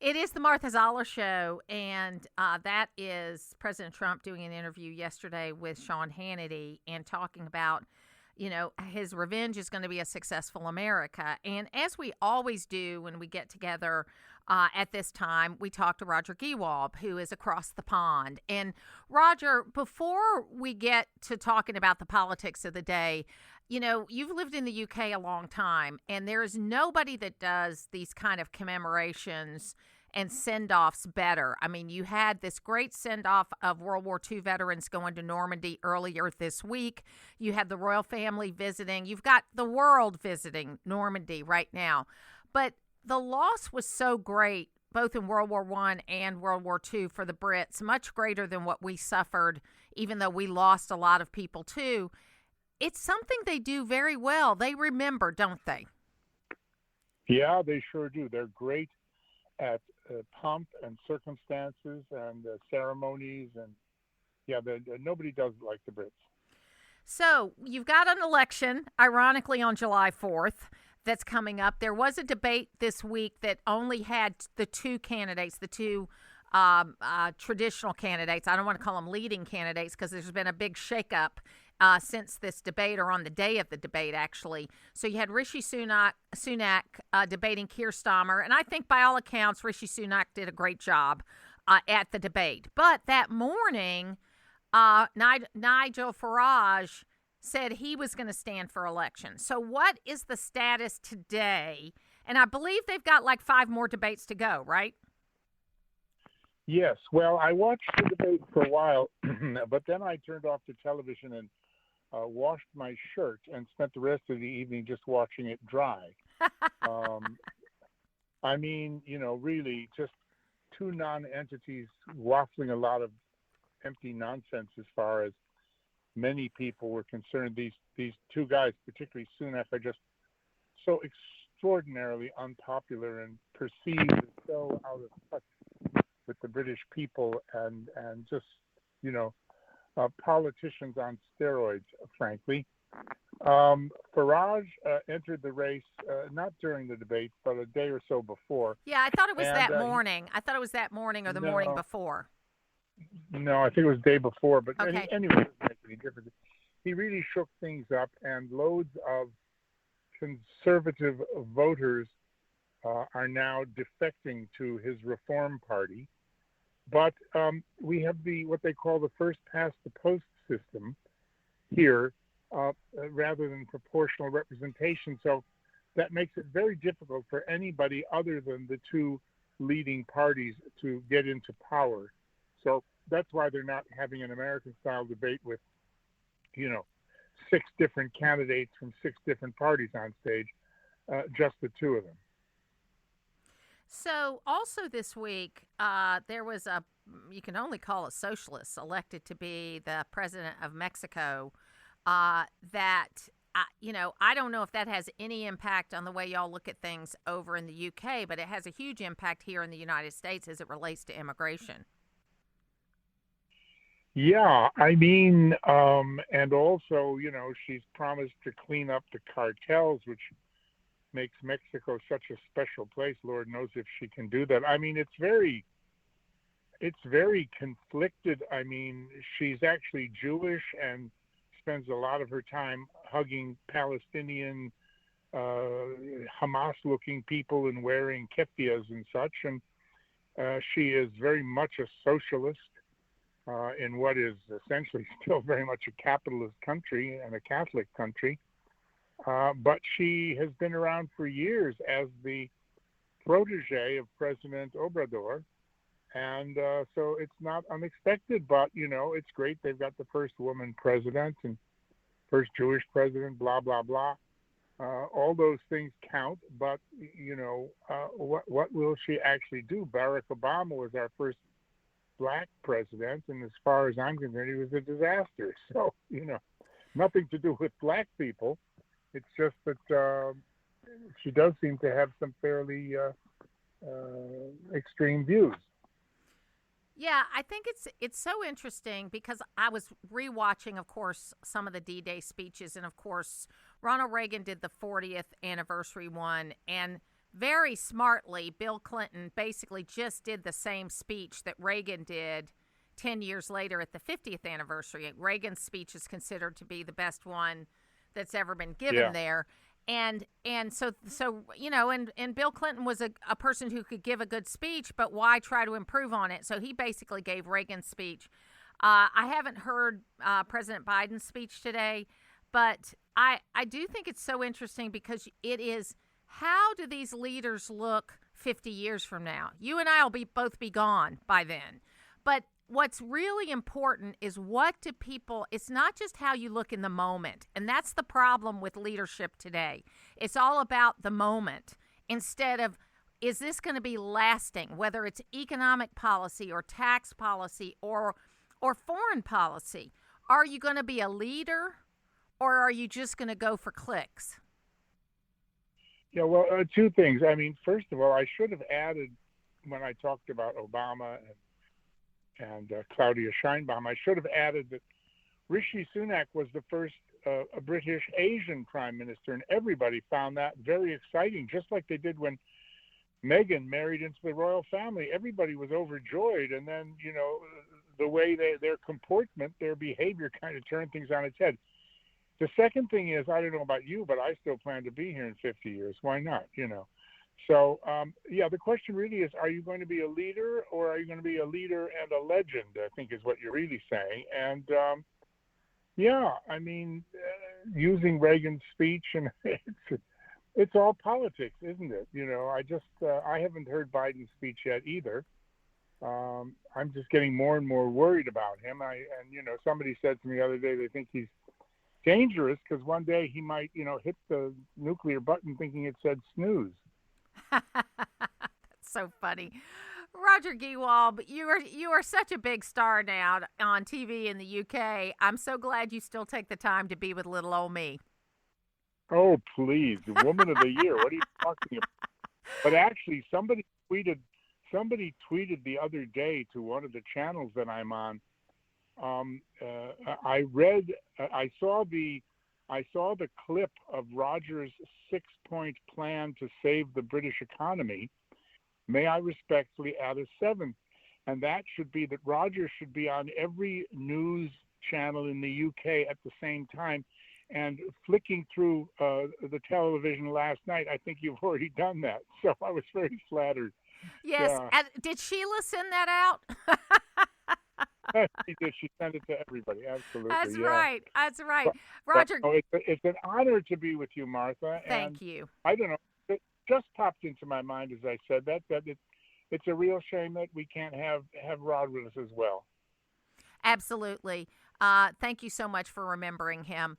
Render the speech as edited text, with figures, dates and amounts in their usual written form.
It is the Martha Zoller Show, and that is President Trump doing an interview yesterday with Sean Hannity and talking about, his revenge is going to be a successful America. And as we always do when we get together at this time, we talk to Roger Gewolb, who is across the pond. And Roger, before we get to talking about the politics of the day, you've lived in the UK a long time, and there is nobody that does these kind of commemorations and send-offs better. I mean, you had this great send-off of World War II veterans going to Normandy earlier this week. You had the royal family visiting. You've got the world visiting Normandy right now. But the loss was so great, both in World War I and World War II for the Brits, much greater than what we suffered, even though we lost a lot of people too. It's something they do very well. They remember, don't they? Yeah, they sure do. They're great at pomp and circumstances and ceremonies, and nobody does it like the Brits. So you've got an election, ironically, on July 4th that's coming up. There was a debate this week that only had the two candidates, the two traditional candidates. I don't want to call them leading candidates because there's been a big shakeup since this debate, or on the day of the debate, actually. So you had Rishi Sunak debating Keir Starmer, and I think by all accounts, Rishi Sunak did a great job at the debate. But that morning, Nigel Farage said he was going to stand for election. So what is the status today? And I believe they've got like 5 more debates to go, right? Yes. Well, I watched the debate for a while, but then I turned off the television and washed my shirt and spent the rest of the evening just watching it dry. I mean, really just two non-entities waffling a lot of empty nonsense as far as many people were concerned. These two guys, particularly Sunak, are just so extraordinarily unpopular and perceived as so out of touch with the British people, and just, politicians on steroids, frankly. Farage entered the race not during the debate, but a day or so before. Yeah, I thought it was that morning. I thought it was that morning or the morning before. No, I think it was the day before. But okay. Anyway, it doesn't make any difference. He really shook things up, and loads of conservative voters are now defecting to his Reform Party. But we have what they call the first past the post system here, rather than proportional representation. So that makes it very difficult for anybody other than the two leading parties to get into power. So that's why they're not having an American-style debate with, 6 different candidates from 6 different parties on stage, just the two of them. So also this week, there was you can only call a socialist elected to be the president of Mexico. I don't know if that has any impact on the way y'all look at things over in the UK, but it has a huge impact here in the United States as it relates to immigration. Yeah, I mean, and also, she's promised to clean up the cartels, which makes Mexico such a special place. Lord knows if she can do that. I mean, it's very conflicted. I mean, she's actually Jewish and spends a lot of her time hugging Palestinian, Hamas-looking people and wearing keffiyehs and such. And she is very much a socialist in what is essentially still very much a capitalist country and a Catholic country. But she has been around for years as the protege of President Obrador. And so it's not unexpected, but, it's great. They've got the first woman president and first Jewish president, blah, blah, blah. All those things count, but, what will she actually do? Barack Obama was our first black president, and as far as I'm concerned, he was a disaster. So, nothing to do with black people. It's just that she does seem to have some fairly extreme views. Yeah, I think it's so interesting because I was rewatching, of course, some of the D-Day speeches, and of course, Ronald Reagan did the 40th anniversary one, and very smartly, Bill Clinton basically just did the same speech that Reagan did 10 years later at the 50th anniversary. Reagan's speech is considered to be the best one that's ever been given there. And so and Bill Clinton was a person who could give a good speech, but why try to improve on it? So he basically gave Reagan's speech. I haven't heard President Biden's speech today, but I do think it's so interesting because it is, how do these leaders look 50 years from now? You and I will both be gone by then. But what's really important is what do people, it's not just how you look in the moment. And that's the problem with leadership today. It's all about the moment instead of, is this going to be lasting, whether it's economic policy or tax policy or foreign policy. Are you going to be a leader or are you just going to go for clicks? Yeah, well, two things. I mean, first of all, I should have added when I talked about Obama and Claudia Sheinbaum, I should have added that Rishi Sunak was the first a British Asian prime minister, and everybody found that very exciting, just like they did when Meghan married into the royal family. Everybody was overjoyed, and then, the way their comportment, their behavior kind of turned things on its head. The second thing is, I don't know about you, but I still plan to be here in 50 years. Why not? So, the question really is, are you going to be a leader or are you going to be a leader and a legend, I think is what you're really saying. And, using Reagan's speech, and it's all politics, isn't it? I haven't heard Biden's speech yet either. I'm just getting more and more worried about him. Somebody said to me the other day, they think he's dangerous because one day he might, hit the nuclear button thinking it said snooze. That's so funny. Roger Gewolb, you are such a big star now on TV in the UK. I'm so glad you still take the time to be with little old me. Oh, please. Woman of the Year. What are you talking about? But actually, somebody tweeted the other day to one of the channels that I'm on. I saw the clip of Roger's 6-point plan to save the British economy. May I respectfully add a 7th? And that should be that Roger should be on every news channel in the UK at the same time. And flicking through the television last night, I think you've already done that. So I was very flattered. Yes. Did Sheila send that out? She did. She sent it to everybody. Absolutely. That's right. That's right. Roger. It's an honor to be with you, Martha. Thank you. I don't know. It just popped into my mind as I said that it's a real shame that we can't have Rod with us as well. Absolutely. Thank you so much for remembering him.